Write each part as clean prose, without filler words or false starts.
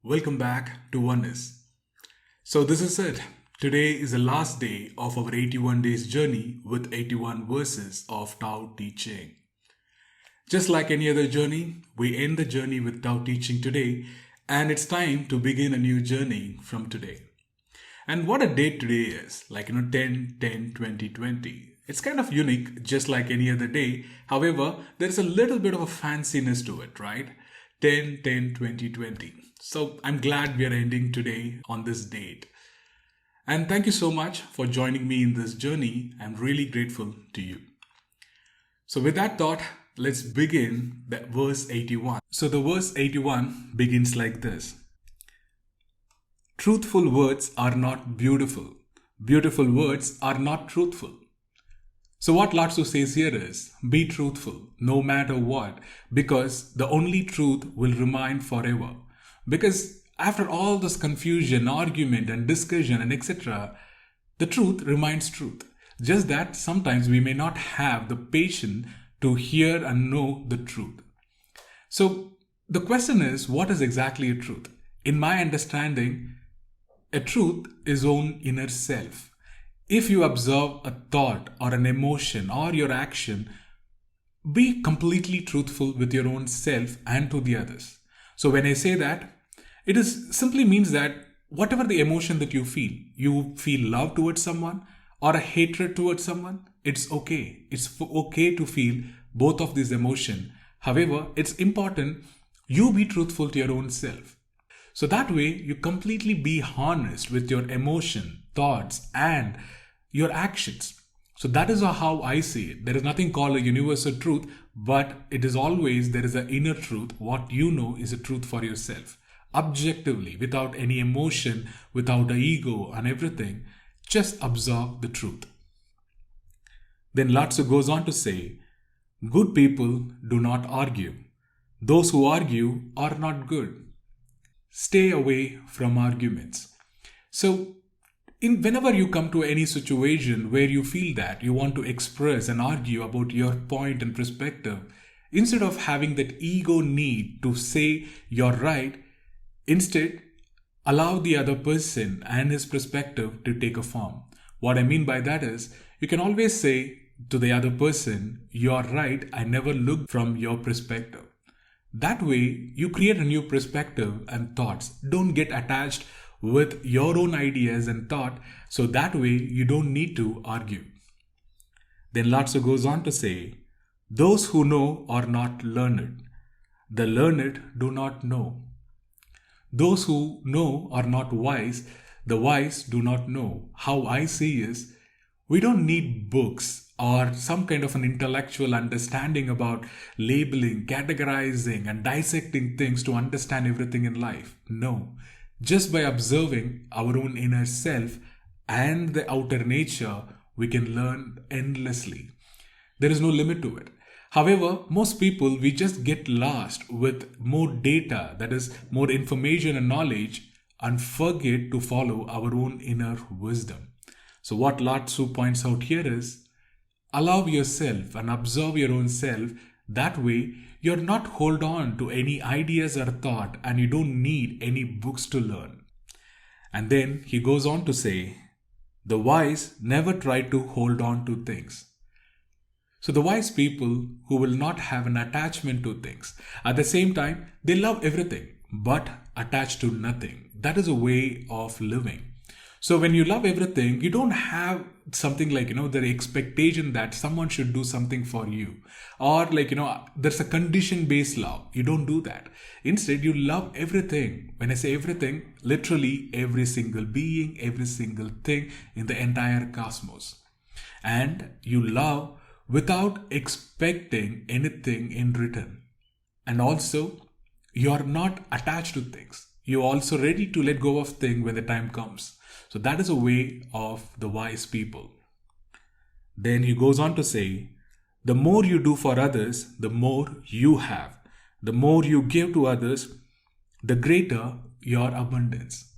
Welcome back to Oneness. So, this is it. Today is the last day of our 81 days journey with 81 verses of Tao Te Ching. Just like any other journey, we end the journey with Tao Teaching today, and it's time to begin a new journey from today. And what a date today is, 10-10-2020. It's kind of unique, just like any other day. However, there's a little bit of a fanciness to it, right? 10-10-2020. So I'm glad we are ending today on this date. And thank you so much for joining me in this journey. I'm really grateful to you. So with that thought, let's begin the verse 81. So the verse 81 begins like this. Truthful words are not beautiful. Beautiful words are not truthful. So what Laotzu says here is, be truthful no matter what, because the only truth will remain forever. Because after all this confusion, argument and discussion and etc., the truth remains truth. Just that sometimes we may not have the patience to hear and know the truth. So the question is, what is exactly a truth? In my understanding, a truth is own inner self. If you observe a thought or an emotion or your action, be completely truthful with your own self and to the others. So when I say that, it simply means that whatever the emotion that you feel love towards someone or a hatred towards someone, it's okay. It's okay to feel both of these emotions. However, it's important you be truthful to your own self. So that way you completely be honest with your emotion, thoughts and your actions. So that is how I see it. There is nothing called a universal truth, but it is always there is an inner truth. What you know is a truth for yourself. Objectively, without any emotion, without an ego and everything, just observe the truth. Then Laotzu goes on to say, good people do not argue. Those who argue are not good. Stay away from arguments. So, whenever you come to any situation where you feel that you want to express and argue about your point and perspective, instead of having that ego need to say you're right, instead, allow the other person and his perspective to take a form. What I mean by that is, you can always say to the other person, you're right, I never looked from your perspective. That way, you create a new perspective and thoughts. Don't get attached with your own ideas and thought, so that way you don't need to argue. Then Laotzu goes on to say, those who know are not learned. The learned do not know. Those who know are not wise. The wise do not know. How I see is, we don't need books or some kind of an intellectual understanding about labeling, categorizing and dissecting things to understand everything in life. No. Just by observing our own inner self and the outer nature, we can learn endlessly. There is no limit to it. However, most people, we just get lost with more data, that is more information and knowledge, and forget to follow our own inner wisdom. So what Laotzu points out here is, allow yourself and observe your own self. That way, you're not hold on to any ideas or thought and you don't need any books to learn. And then he goes on to say, the wise never try to hold on to things. So the wise people who will not have an attachment to things. At the same time, they love everything but attach to nothing. That is a way of living. So when you love everything, you don't have something like, the expectation that someone should do something for you. Or there's a condition-based love. You don't do that. Instead, you love everything. When I say everything, literally every single being, every single thing in the entire cosmos. And you love without expecting anything in return. And also, you're not attached to things. You're also ready to let go of things when the time comes. So that is a way of the wise people. Then he goes on to say, the more you do for others, the more you have. The more you give to others, the greater your abundance.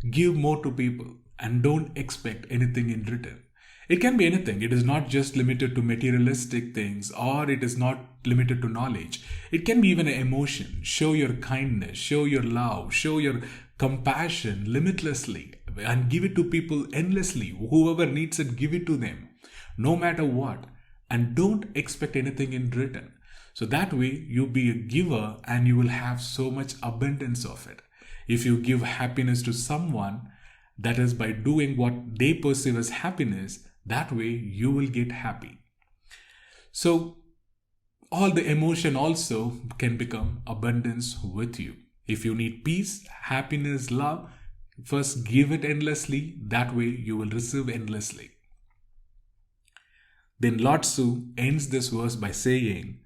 Give more to people and don't expect anything in return. It can be anything. It is not just limited to materialistic things, or it is not limited to knowledge. It can be even an emotion. Show your kindness, show your love, show your compassion limitlessly, and give it to people endlessly. Whoever needs it, give it to them, no matter what. And don't expect anything in return. So that way you be a giver and you will have so much abundance of it. If you give happiness to someone, that is by doing what they perceive as happiness, that way you will get happy. So all the emotion also can become abundance with you. If you need peace, happiness, love, first give it endlessly. That way you will receive endlessly. Then Laotzu ends this verse by saying,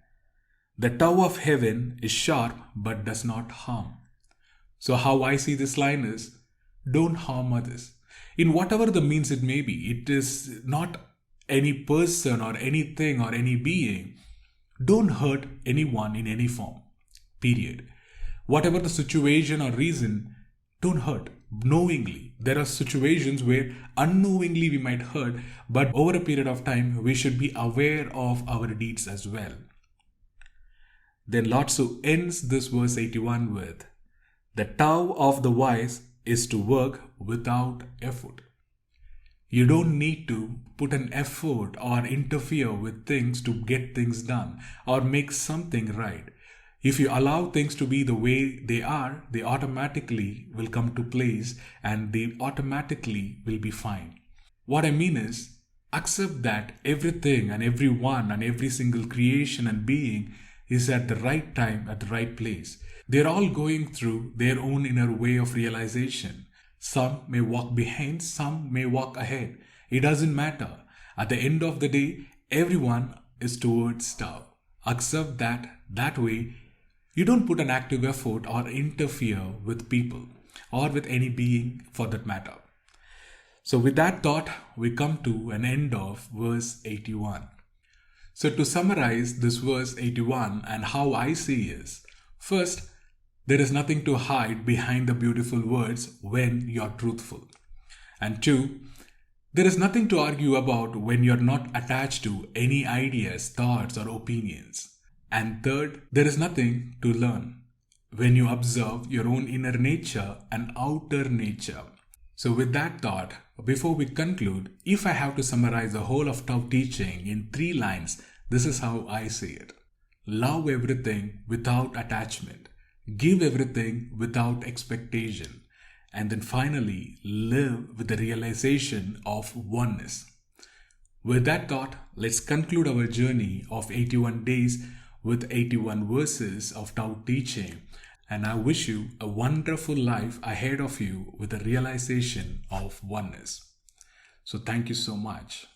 "The Tao of heaven is sharp but does not harm." So how I see this line is, don't harm others. In whatever the means it may be, it is not any person or anything or any being. Don't hurt anyone in any form. Period. Whatever the situation or reason, don't hurt knowingly. There are situations where unknowingly we might hurt, but over a period of time, we should be aware of our deeds as well. Then Laotzu ends this verse 81 with, "The Tao of the wise is to work without effort." You don't need to put an effort or interfere with things to get things done or make something right. If you allow things to be the way they are, they automatically will come to place and they automatically will be fine. What I mean is, accept that everything and everyone and every single creation and being is at the right time, at the right place. They're all going through their own inner way of realization. Some may walk behind, some may walk ahead. It doesn't matter. At the end of the day, everyone is towards Tao. Accept that way you don't put an active effort or interfere with people or with any being for that matter. So with that thought, we come to an end of verse 81. So to summarize this verse 81 and how I see is, first, there is nothing to hide behind the beautiful words when you're truthful. And two, there is nothing to argue about when you're not attached to any ideas, thoughts, or opinions. And third, there is nothing to learn when you observe your own inner nature and outer nature. So with that thought, before we conclude, if I have to summarize the whole of Taoteching in 3 lines, this is how I see it. Love everything without attachment. Give everything without expectation. And then finally, live with the realization of oneness. With that thought, let's conclude our journey of 81 days with 81 verses of Tao Te Ching. And I wish you a wonderful life ahead of you with the realization of oneness. So thank you so much.